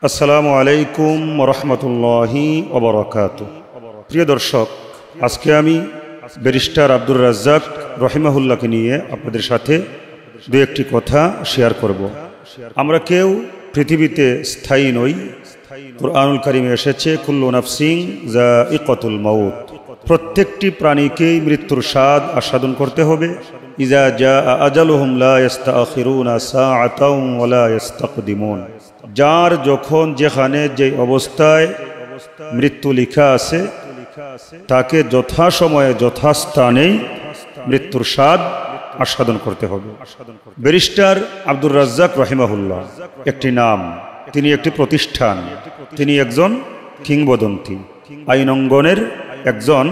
আসসালামু আলাইকুম রহমতুল্লাহি ওবরাকাতুহু। প্রিয় দর্শক, আজকে আমি ব্যারিস্টার আব্দুর রাজ্জাক রহিমাহুল্লাহকে নিয়ে আপনাদের সাথে দু একটি কথা শেয়ার করব। আমরা কেউ পৃথিবীতে স্থায়ী নই। কুরআনুল কারীমে এসেছে কুল্লু নাফসিন যায়িকাতুল মাউত, প্রত্যেকটি প্রাণীকেই মৃত্যুর স্বাদ আস্বাদন করতে হবে। ইজা জাআ আজালুহুম লা ইস্তাখিরুনা সাআতাও ওয়া লা ইস্তাকদিমুন। যার যখন যেখানে যে অবস্থায় মৃত্যু লেখা আছে তাকে যথাসময়ে যথাস্থানেই মৃত্যুর স্বাদ আস্বাদন করতে হবে। ব্যারিস্টার আব্দুর রাজ্জাক রহিমাহুল্লাহ একটি নাম, তিনি একটি প্রতিষ্ঠান, তিনি একজন কিংবদন্তি, আইন অঙ্গনের একজন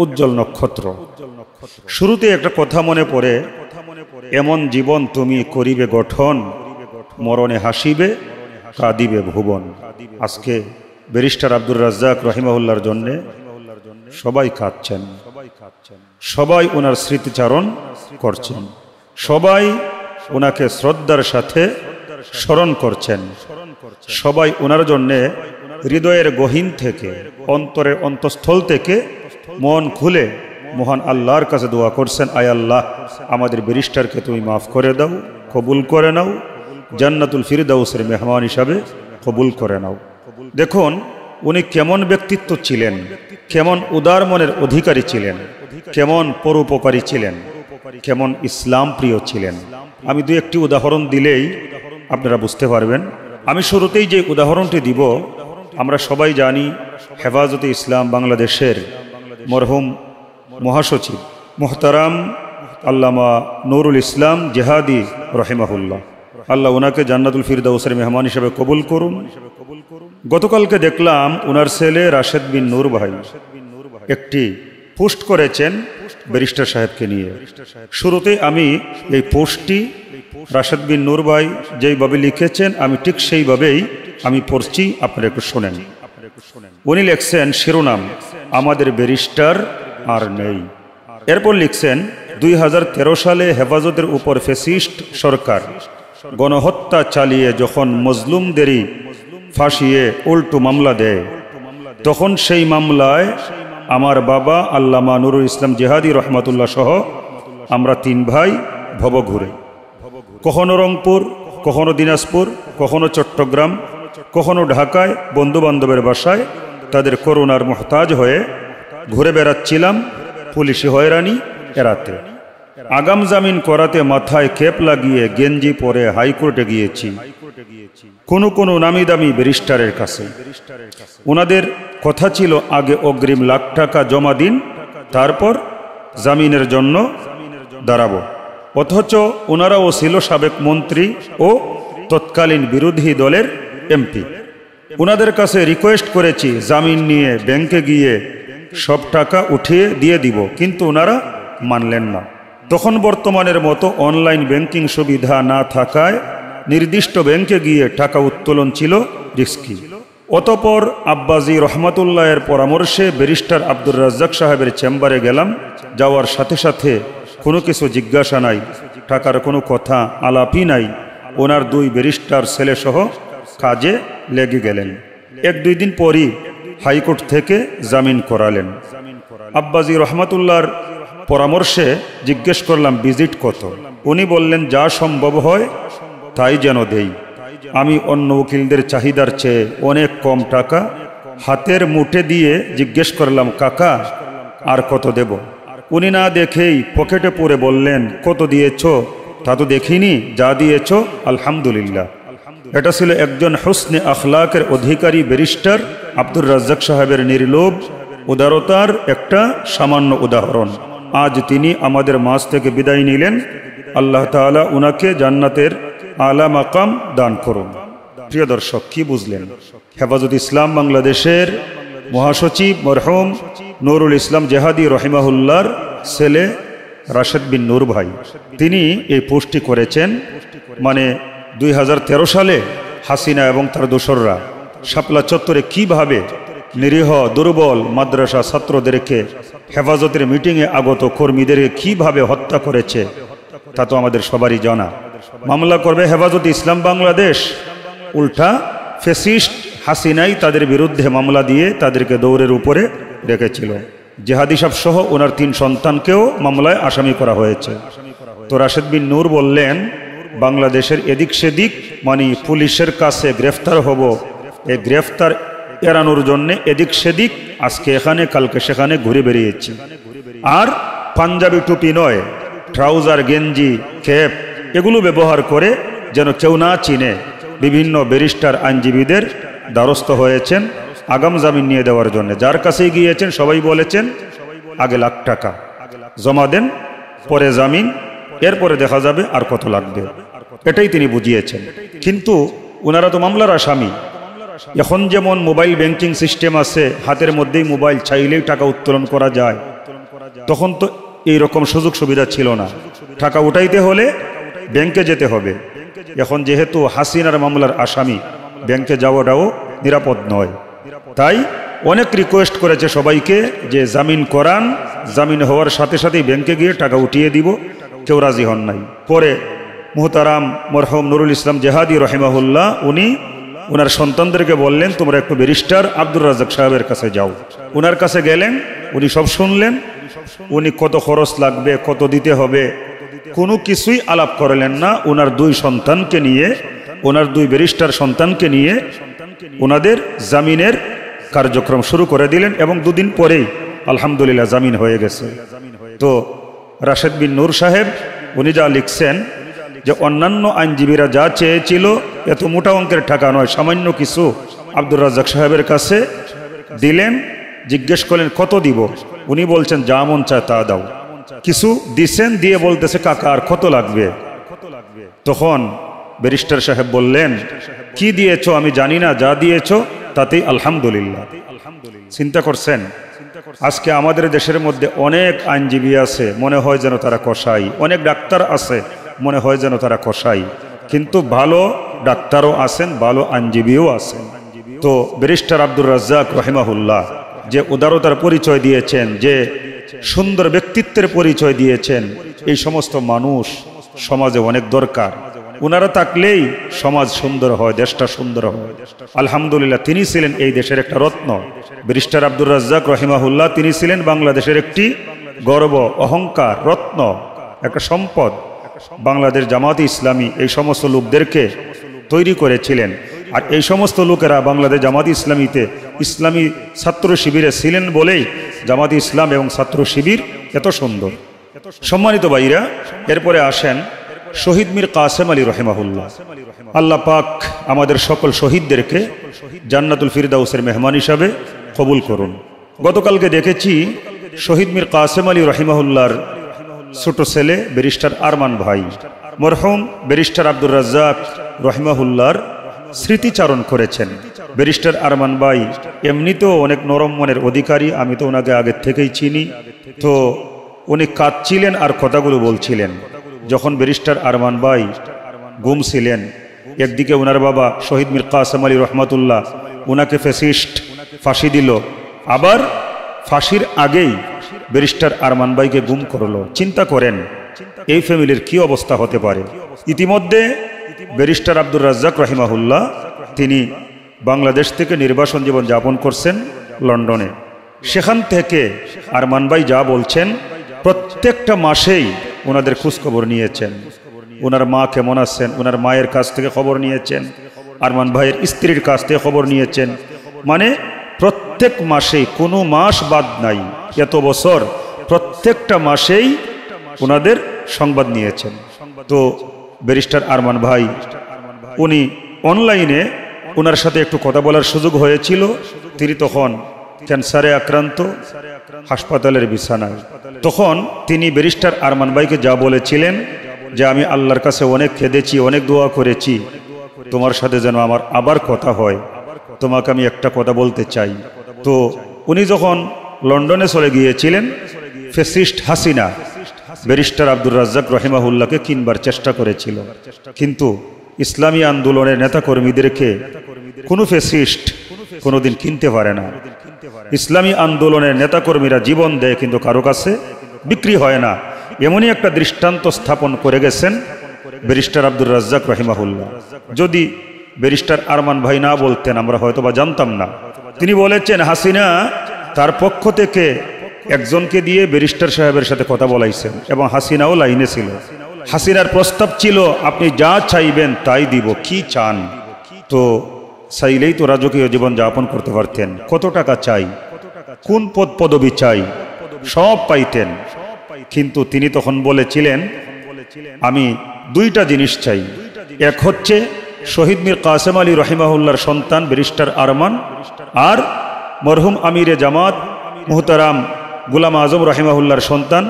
উজ্জ্বল নক্ষত্র। শুরুতে একটা কথা মনে পড়ে, এমন জীবন তুমি করিবে গঠন, মরণে হাসিবে কাঁদিবে ভুবন। আজকে ব্যারিস্টার আব্দুর রাজ্জাক রহিমাহুল্লাহর জন্যে সবাই কাঁদছেন, সবাই ওনার স্মৃতিচারণ করছেন, সবাই ওনাকে শ্রদ্ধার সাথে স্মরণ করছেন, সবাই ওনার জন্যে হৃদয়ের গহীন থেকে, অন্তরের অন্তঃস্থল থেকে মন খুলে মহান আল্লাহর কাছে দোয়া করছেন, আয় আল্লাহ, আমাদের ব্যারিস্টারকে তুমি মাফ করে দাও, কবুল করে নাও, জান্নাতুল ফিরদাউসের মেহমান হিসাবে কবুল করে নাও। দেখুন উনি কেমন ব্যক্তিত্ব ছিলেন, কেমন উদার মনের অধিকারী ছিলেন, কেমন পরোপকারী ছিলেন, কেমন ইসলাম প্রিয় ছিলেন। আমি দু একটি উদাহরণ দিলেই আপনারা বুঝতে পারবেন। আমি শুরুতেই যে উদাহরণটি দিব, আমরা সবাই জানি হেফাজতে ইসলাম বাংলাদেশের মরহুম মহাসচিব মোহতারাম আল্লামা নুরুল ইসলাম জেহাদি রহিমাহুল্লাহ, আল্লাহ ওনাকে জান্নাতুল ফিরদাউসের মেহমান হিসেবে কবুল করুন। গতকালকে দেখলাম ওনার ছেলে রাশেদ বিন নূর ভাই একটি পোস্ট করেছেন ব্যারিস্টার সাহেবকে নিয়ে। শুরুতে আমি এই পোস্টটি রাশেদ বিন নূর ভাই যেইভাবে লিখেছেন আমি ঠিক সেইভাবেই আমি পড়ছি, আপনারা একটু শোনেন। উনি লিখছেন শিরোনাম, আমাদের ব্যারিস্টার আর নেই। এরপর লিখছেন 2013 সালে হেফাজতের উপর ফ্যাসিস্ট সরকার গণহত্যা চালিয়ে যখন মজলুমদেরই ফাঁসিয়ে উল্টো মামলা দেয়, তখন সেই মামলায় আমার বাবা আল্লামা নুরুল ইসলাম জেহাদি রহমাতুল্লাহ সহ আমরা 3 ভাই ভবঘুরে, কখনো রংপুর, কখনো দিনাজপুর, কখনো চট্টগ্রাম, কখনো ঢাকায় বন্ধুবান্ধবের বাসায় তাদের করোনার মুহতাজ হয়ে ঘুরে বেড়াচ্ছিলাম পুলিশি হয়রানি এড়াতে। আগাম জামিন করাতে মাথায় ক্যাপ লাগিয়ে গেঞ্জি পরে হাইকোর্টে গিয়েছি কোনো নামি দামি ব্যারিস্টারের কাছে। ওনাদের কথা ছিল আগে অগ্রিম লাখ টাকা জমা দিন, তারপর জামিনের জন্য দাঁড়াবো। অথচ ওনারাও ছিল সাবেক মন্ত্রী ও তৎকালীন বিরোধী দলের এমপি। ওনাদের কাছে রিকোয়েস্ট করেছি জামিন নিয়ে ব্যাংকে গিয়ে সব টাকা উঠিয়ে দিয়ে দিব, কিন্তু ওনারা মানলেন না। তখন বর্তমানের মতো অনলাইন ব্যাংকিং সুবিধা না থাকায় নির্দিষ্ট ব্যাংকে গিয়ে টাকা উত্তোলন ছিল রিস্কি। অতঃপর আব্বাজি রহমাতুল্লাহের পরামর্শে ব্যারিস্টার আব্দুর রাজ্জাক সাহেবের চেম্বারে গেলাম। যাওয়ার সাথে সাথে কোনো কিছু জিজ্ঞাসা নাই, টাকার কোনো কথা আলাপই নাই। ওনার 2 ব্যারিস্টার ছেলেসহ কাজে লেগে গেলেন। 1-2 দিন পরই হাইকোর্ট থেকে জামিন করালেন। আব্বাজি রহমাতুল্লাহর পরামর্শে জিজ্ঞেস করলাম ভিজিট কত। উনি বললেন যা সম্ভব হয় তাই যেন দেই। আমি অন্য উকিলদের চাহিদার চেয়ে অনেক কম টাকা হাতের মুঠে দিয়ে জিজ্ঞেস করলাম, কাকা আর কত দেব? উনি না দেখেই পকেটে পুরে বললেন, কত দিয়েছ? তা তো দেখিনি, যা দিয়েছ আলহামদুলিল্লাহ। এটা ছিল একজন হুসনে আখলাকের অধিকারী ব্যারিস্টার আব্দুর রাজ্জাক সাহেবের নির্লোভ উদারতার একটা সামান্য উদাহরণ। আজ তিনি আমাদের মাঝ থেকে বিদায় নিলেন। আল্লাহ তাআলা উনাকে জান্নাতের আলা মাকাম দান করুন। প্রিয় দর্শক, কি বুঝলেন? হেফাজত ইসলাম বাংলাদেশের মহাসচিব মরহুম নুরুল ইসলাম জেহাদি রহিমাহুল্লাহর ছেলে রাশেদ বিন নূর ভাই, তিনি এই পোস্টটি করেছেন। মানে 2013 সালে হাসিনা এবং তার দোসররা শাপলা চত্বরে কিভাবে নিরীহ দুর্বল মাদ্রাসা ছাত্রদেরকে হেফাজতের মিটিংয়ে আগত কর্মীদেরকে কিভাবে হত্যা করেছে তা তো আমাদের সবারই জানা। মামলা করবে হেফাজতে ইসলাম বাংলাদেশ, উল্টা ফেসিস্ট হাসিনাই তাদের বিরুদ্ধে মামলা দিয়ে তাদেরকে দৌড়ের উপরে রেখেছিল। জেহাদি সাহেব সহ ওনার 3 সন্তানকেও মামলায় আসামি করা হয়েছে। তো রাশেদ বিন নূর বললেন, বাংলাদেশের এদিক সেদিক মানে পুলিশের কাছে গ্রেফতার হব, এই গ্রেফতার এড়ানোর জন্যে এদিক সেদিক আজকে এখানে কালকে সেখানে ঘুরে বেরিয়েছি। আর পাঞ্জাবি টুপি নয়, ট্রাউজার গেঞ্জি ক্যাপ এগুলো ব্যবহার করে যেন কেউ না চিনে বিভিন্ন ব্যারিস্টার আইনজীবীদের দ্বারস্থ হয়েছেন আগাম জামিন নিয়ে দেওয়ার জন্য। যার কাছেই গিয়েছেন সবাই বলেছেন আগে লাখ টাকা জমা দেন, পরে জামিন, এরপরে দেখা যাবে আর কত লাগবে। এটাই তিনি বুঝিয়েছেন। কিন্তু ওনারা তো মামলার আসামি। এখন যেমন মোবাইল ব্যাংকিং সিস্টেম আছে, হাতের মধ্যেই মোবাইল চাইলেই টাকা উত্তোলন করা যায়, তখন তো এই রকম সুযোগ সুবিধা ছিল না। টাকা উঠাইতে হলে ব্যাংকে যেতে হবে। এখন যেহেতু হাসিনার মামলার আসামি, ব্যাংকে যাওয়াটাও নিরাপদ নয়। তাই অনেক রিকোয়েস্ট করেছে সবাইকে যে জামিন করান, জামিন হওয়ার সাথে সাথেই ব্যাংকে গিয়ে টাকা উঠিয়ে দিব। কেউ রাজি হন নাই। পরে মুহতারাম মরহুম নুরুল ইসলাম জেহাদি রহিমাহুল্লাহ উনি ওনার সন্তানদেরকে বললেন, তোমরা একটু ব্যারিস্টার আব্দুর রাজ্জাক সাহেবের কাছে যাও। ওনার কাছে গেলেন, উনি সব শুনলেন। উনি কত খরচ লাগবে, কত দিতে হবে, কোনো কিছুই আলাপ করলেন না। ওনার 2 সন্তানকে নিয়ে, ওনার 2 ব্যারিস্টার সন্তানকে নিয়ে ওনাদের জামিনের কার্যক্রম শুরু করে দিলেন এবং 2 দিন পরেই আলহামদুলিল্লাহ জামিন হয়ে গেছে। তো রাশেদ বিন নূর সাহেব উনি যা লিখছেন যে অন্যান্য আইনজীবীরা যা চেয়েছিল এত মোটা অঙ্কের টাকা নয়, সামান্য কিছু আব্দুর রাজ্জাক সাহেবের কাছে দিলেন। জিজ্ঞেস করলেন কত দিব, উনি বলছেন যা মন চায় তা দাও। কিছু দিছেন, দিয়ে বলতেছে কাকা আর কত লাগবে। তখন ব্যারিস্টার সাহেব বললেন, কি দিয়েছো আমি জানি না, যা দিয়েছো তাতেই আলহামদুলিল্লাহ। চিন্তা করছেন, আজকে আমাদের দেশের মধ্যে অনেক আইনজীবী আছে, মনে হয় যেন তারা কসাই। অনেক ডাক্তার আছে, মনে হয় যেন তারা কসাই। কিন্তু ভালো ডাক্তারও আছেন, ভালো আইনজীবীও আছেন। তো ব্যারিস্টার আব্দুর রাজ্জাক রহিমাহুল্লাহ যে উদারতার পরিচয় দিয়েছেন, যে সুন্দর ব্যক্তিত্বের পরিচয় দিয়েছেন, এই সমস্ত মানুষ সমাজে অনেক দরকার। ওনারা থাকলেই সমাজ সুন্দর হয়, দেশটা সুন্দর হয়। আলহামদুলিল্লাহ তিনি ছিলেন এই দেশের একটা রত্ন। ব্যারিস্টার আব্দুর রাজ্জাক রহিমাহুল্লাহ তিনি ছিলেন বাংলাদেশের একটি গর্ব, অহংকার, রত্ন, একটা সম্পদ। বাংলাদেশ জামাতে ইসলামী এই সমস্ত লোকদেরকে তৈরি করেছিলেন। আর এই সমস্ত লোকেরা বাংলাদেশ জামাতে ইসলামীতে ইসলামী ছাত্র শিবিরে ছিলেন বলেই জামাতে ইসলাম এবং ছাত্র শিবির এত সুন্দর। সম্মানিত ভাইরা, এরপরে আসেন শহীদ মীর কাসেম আলী রহিমাহুল্লাহ। আল্লাহ পাক আমাদের সকল শহীদদেরকে জান্নাতুল ফিরদাউসের মেহমান হিসাবে কবুল করুন। গতকালকে দেখেছি শহীদ মীর কাসেম আলী রহিমাহুল্লাহর ছোট ছেলে ব্যারিস্টার আরমান ভাই মরহুম ব্যারিস্টার আব্দুর রাজ্জাক রহিমাহুল্লাহর স্মৃতিচারণ করেছেন। ব্যারিস্টার আরমান ভাই এমনিতেও অনেক নরম মনের অধিকারী, আমি তো ওনাকে আগের থেকেই চিনি। তো উনি কাঁদছিলেন আর কথাগুলো বলছিলেন। যখন ব্যারিস্টার আরমান ভাই গুম ছিলেন, একদিকে ওনার বাবা শহীদ মীর কাসেম আলী রহমাতুল্লাহ ওনাকে ফ্যাসিস্ট ফাঁসি দিল, আবার ফাঁসির আগেই ব্যারিস্টার আরমান ভাইকে গুম করলো। চিন্তা করেন এই ফ্যামিলির কি অবস্থা হতে পারে। ইতিমধ্যে ব্যারিস্টার আব্দুর রাজ্জাক রহিমাহুল্লাহ তিনি বাংলাদেশ থেকে নির্বাসন জীবন যাপন করছেন লন্ডনে। সেখান থেকে আরমান ভাই যা বলছেন, প্রত্যেকটা মাসেই ওনাদের খোঁজখবর নিয়েছেন। ওনার মা কেমন আছেন, ওনার মায়ের কাছ থেকে খবর নিয়েছেন, আরমান ভাইয়ের স্ত্রীর কাছ থেকে খবর নিয়েছেন। মানে প্রত্যেক মাসেই, কোনো মাস বাদ নাই, এত বছর প্রত্যেকটা মাসেই ওনাদের সংবাদ নিয়েছেন। তো ব্যারিস্টার আরমান ভাই উনি অনলাইনে ওনার সাথে একটু কথা বলার সুযোগ হয়েছিল। তিনি তখন ক্যান্সারে আক্রান্ত, হাসপাতালের বিছানায়। তখন তিনি ব্যারিস্টার আরমান ভাইকে যা বলেছিলেন যে আমি আল্লাহর কাছে অনেক কেঁদেছি, অনেক দোয়া করেছি, তোমার সাথে যেন আমার আবার কথা হয়, তোমাকে আমি একটা কথা বলতে চাই। তো উনি যখন লন্ডনে চলে গিয়েছিলেন, ফ্যাসিস্ট হাসিনা ব্যারিস্টার আব্দুর রাজ্জাক রহিমাহুল্লাহকে কিনবার চেষ্টা করেছিল, কিন্তু ইসলামী আন্দোলনের নেতাকর্মীদেরকে কোনো ফ্যাসিস্ট কোনোদিন কিনতে পারে না। ইসলামী আন্দোলনের নেতাকর্মীরা জীবন দেয় কিন্তু কারো কাছে বিক্রি হয় না। এমনই একটা দৃষ্টান্ত স্থাপন করে গেছেন ব্যারিস্টার আব্দুর রাজ্জাক রহিমাহুল্লাহ। যদি ব্যারিস্টার আরমান ভাই না বলতেন আমরা হয়তো বা জানতাম না। তিনি বলেছেন হাসিনা তার পক্ষ থেকে একজনকে দিয়ে ব্যারিস্টার সাহেবের সাথে কথা বলাইছেন এবং হাসিনাও লাইনে ছিল। হাসিনার প্রস্তাব ছিল আপনি যা চাইবেন তাই দিব, কি চান? তো চাইলেই তো রাজকীয় জীবন যাপন করতে পারতেন। কত টাকা চাই, কোন পদ পদবি চাই, সব পাইতেন। কিন্তু তিনি তখন বলেছিলেন আমি দুইটা জিনিস চাই। এক হচ্ছে শহীদ মীর কাসেম আলী রহিমাহুল্লাহর সন্তান ব্যারিস্টার আরমান, আর মরহুম আমিরে জামাত মুহতারাম গুলাম আজম রহিমাহুল্লাহর সন্তান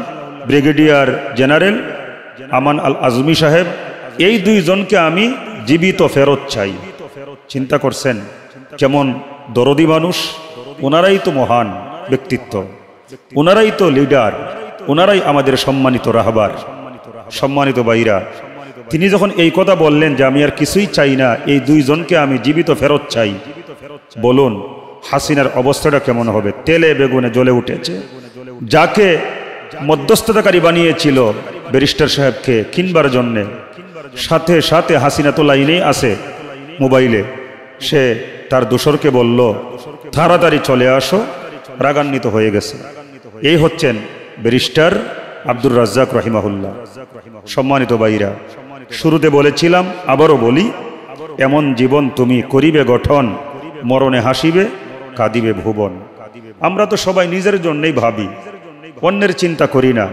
ব্রিগেডিয়ার জেনারেল আমান আল আজমি সাহেব, এই দুইজনকে আমি জীবিত ফেরত চাই। চিন্তা করছেন কেমন দরদি মানুষ, ওনারাই তো মহান ব্যক্তিত্ব, ওনারাই তো লিডার, ওনারাই আমাদের সম্মানিত রাহবার। সম্মানিত ভাইরা, তিনি যখন এই কথা বললেন যে আমি আর কিছুই চাই না, এই দুইজনকে আমি জীবিত ফেরত চাই, বলুন হাসিনার অবস্থাটা কেমন হবে? তেলে বেগুনে জ্বলে উঠেছে। যাকে মধ্যস্থতাকারী বানিয়েছিল ব্যারিস্টার সাহেবকে কিনবার জন্যে, সাথে সাথে হাসিনা তো লাইনেই আছে মোবাইলে, সে তার দোসরকে বলল তাড়াতাড়ি চলে আসো, রাগান্বিত হয়ে গেছে। এই হচ্ছেন ব্যারিস্টার আব্দুর রাজ্জাক রহিমাহুল্লাহ। সম্মানিত ভাইরা, শুরুতে বলেছিলাম আবারও বলি, এমন জীবন তুমি করিবে গঠন, মরণে হাসিবে কাঁদিবে ভুবন। আমরা তো সবাই নিজের জন্যই ভাবি, অন্যের চিন্তা করি না।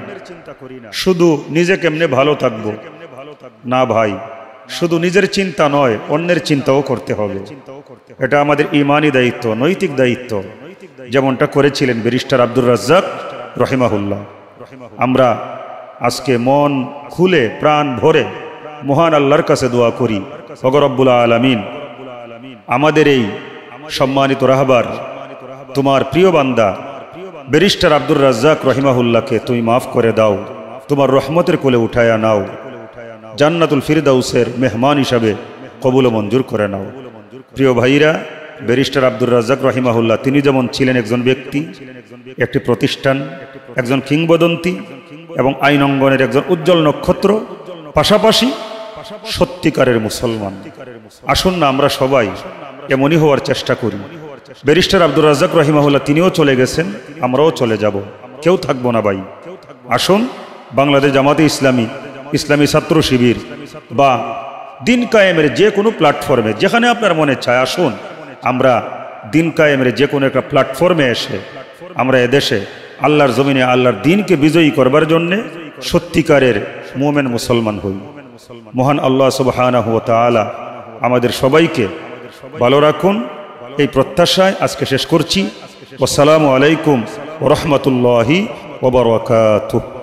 শুধু নিজে কেমনে ভালো থাকবো না ভাই, শুধু নিজের চিন্তা নয়, অন্যের চিন্তাও করতে হবে। এটা আমাদের ইমানি দায়িত্ব, নৈতিক দায়িত্ব, যেমনটা করেছিলেন ব্যারিস্টার আব্দুর রাজ্জাক রহিমাহুল্লাহ। আমরা আজকে মন খুলে প্রাণ ভরে মহান আল্লাহর কাছে দোয়া করি, ওগো রব্বুল আলামিন আমাদের এই সম্মানিত রাহবার তোমার প্রিয় বান্দা ব্যারিস্টার আব্দুর রাজ্জাক রহিমাহুল্লাহকে তুমি মাফ করে দাও, তোমার রহমতের কোলে উঠায়া নাও, জান্নাতুল ফিরদাউসের মেহমান হিসাবে কবুল ও মঞ্জুর করে নাও। প্রিয় ভাইরা, ব্যারিস্টার আব্দুর রাজ্জাক রহিমাহুল্লাহ তিনি যেমন ছিলেন একজন ব্যক্তি, একটি প্রতিষ্ঠান, একজন কিংবদন্তি এবং আইন অঙ্গনের একজন উজ্জ্বল নক্ষত্র, পাশাপাশি সত্যিকারের মুসলমান। আসুন না আমরা সবাই এমনই হওয়ার চেষ্টা করি। ব্যারিস্টার আব্দুর রাজ্জাক রহিমাহুল্লাহ তিনিও চলে গেছেন, আমরাও চলে যাব, কেউ থাকবো না ভাই। আসুন বাংলাদেশ জামাতে ইসলামী, ইসলামী ছাত্র শিবির বা দিন কায়েমের যে কোনো প্ল্যাটফর্মে, যেখানে আপনার মনে চায় আসুন আমরা দিন কায়েমের যে কোনো একটা প্ল্যাটফর্মে এসে আমরা এদেশে আল্লাহর জমিনে আল্লাহর দিনকে বিজয়ী করবার জন্যে সত্যিকারের মুমিন মুসলমান হই। মহান আল্লাহ সুবহানাহু ওয়া তাআলা আমাদের সবাইকে ভালো রাখুন, এই প্রত্যাশায় আজকে শেষ করছি। আসসালামু আলাইকুম ওয়া রাহমাতুল্লাহি ওয়া বারাকাতুহু।